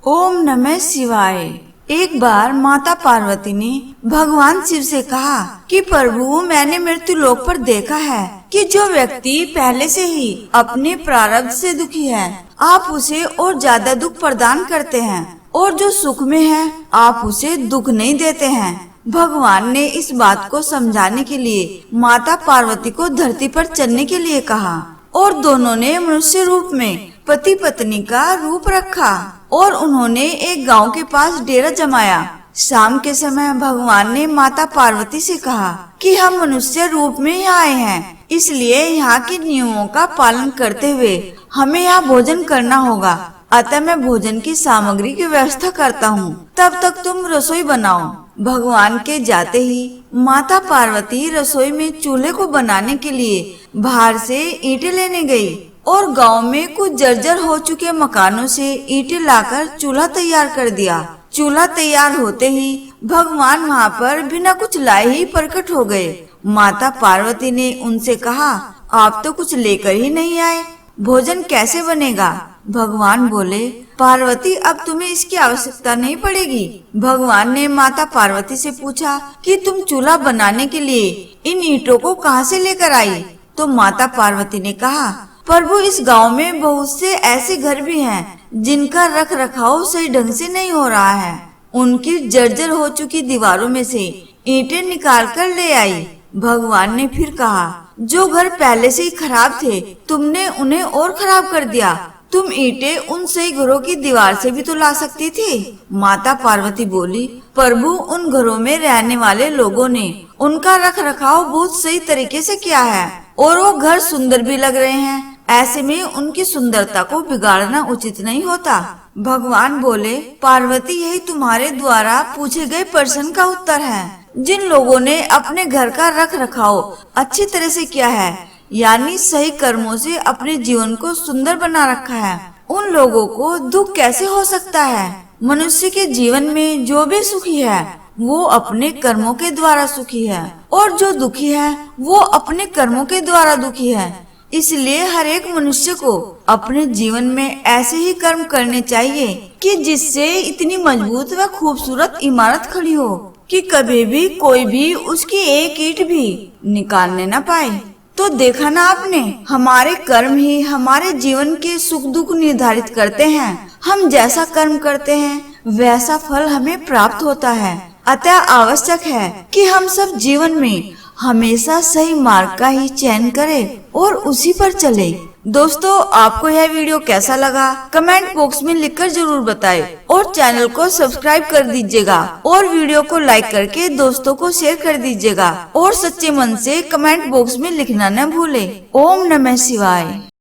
ओम नमः शिवाय। एक बार माता पार्वती ने भगवान शिव से कहा कि प्रभु, मैंने मृत्यु लोक पर देखा है कि जो व्यक्ति पहले से ही अपने प्रारब्ध से दुखी है, आप उसे और ज्यादा दुख प्रदान करते हैं, और जो सुख में है आप उसे दुख नहीं देते हैं। भगवान ने इस बात को समझाने के लिए माता पार्वती को धरती पर चलने के लिए कहा, और दोनों ने मनुष्य रूप में पति पत्नी का रूप रखा और उन्होंने एक गांव के पास डेरा जमाया। शाम के समय भगवान ने माता पार्वती से कहा कि हम मनुष्य रूप में यहाँ आए हैं, इसलिए यहाँ के नियमों का पालन करते हुए हमें यहाँ भोजन करना होगा। अतः मैं भोजन की सामग्री की व्यवस्था करता हूँ, तब तक तुम रसोई बनाओ। भगवान के जाते ही माता पार्वती रसोई में चूल्हे को बनाने के लिए बाहर से ईंटें लेने गई और गांव में कुछ जर्जर हो चुके मकानों से ईंटें लाकर चूल्हा तैयार कर दिया। चूल्हा तैयार होते ही भगवान वहां पर बिना कुछ लाए ही प्रकट हो गए। माता पार्वती ने उनसे कहा, आप तो कुछ लेकर ही नहीं आए, भोजन कैसे बनेगा? भगवान बोले, पार्वती, अब तुम्हें इसकी आवश्यकता नहीं पड़ेगी। भगवान ने माता पार्वती से पूछा कि तुम चूल्हा बनाने के लिए इन ईंटों को कहाँ से लेकर आई? तो माता पार्वती ने कहा, प्रभु, इस गांव में बहुत से ऐसे घर भी हैं जिनका रख रखाव सही ढंग से नहीं हो रहा है। उनकी जर्जर हो चुकी दीवारों में से ईंटें निकाल कर ले आई। भगवान ने फिर कहा, जो घर पहले से ही खराब थे, तुमने उन्हें और खराब कर दिया। तुम ईंटें उन सही घरों की दीवार से भी तो ला सकती थी। माता पार्वती बोली, प्रभु, उन घरों में रहने वाले लोगों ने उनका रख रखाव बहुत सही तरीके से किया है और वो घर सुंदर भी लग रहे हैं। ऐसे में उनकी सुंदरता को बिगाड़ना उचित नहीं होता। भगवान बोले, पार्वती, यही तुम्हारे द्वारा पूछे गए प्रश्न का उत्तर है। जिन लोगों ने अपने घर का रख रखाव अच्छी तरह से किया है, यानी सही कर्मों से अपने जीवन को सुंदर बना रखा है, उन लोगों को दुख कैसे हो सकता है? मनुष्य के जीवन में जो भी सुखी है वो अपने कर्मों के द्वारा सुखी है, और जो दुखी है वो अपने कर्मों के द्वारा दुखी है। इसलिए हर एक मनुष्य को अपने जीवन में ऐसे ही कर्म करने चाहिए कि जिससे इतनी मजबूत व खूबसूरत इमारत खड़ी हो कि कभी भी कोई भी उसकी एक ईंट भी निकालने न पाए। तो देखा ना आपने, हमारे कर्म ही हमारे जीवन के सुख दुख निर्धारित करते हैं। हम जैसा कर्म करते हैं वैसा फल हमें प्राप्त होता है। अतः आवश्यक है कि हम सब जीवन में हमेशा सही मार्ग का ही चयन करें और उसी पर चले। दोस्तों, आपको यह वीडियो कैसा लगा कमेंट बॉक्स में लिखकर जरूर बताएं, और चैनल को सब्सक्राइब कर दीजिएगा और वीडियो को लाइक करके दोस्तों को शेयर कर दीजिएगा, और सच्चे मन से कमेंट बॉक्स में लिखना न भूलें। ओम नमः शिवाय।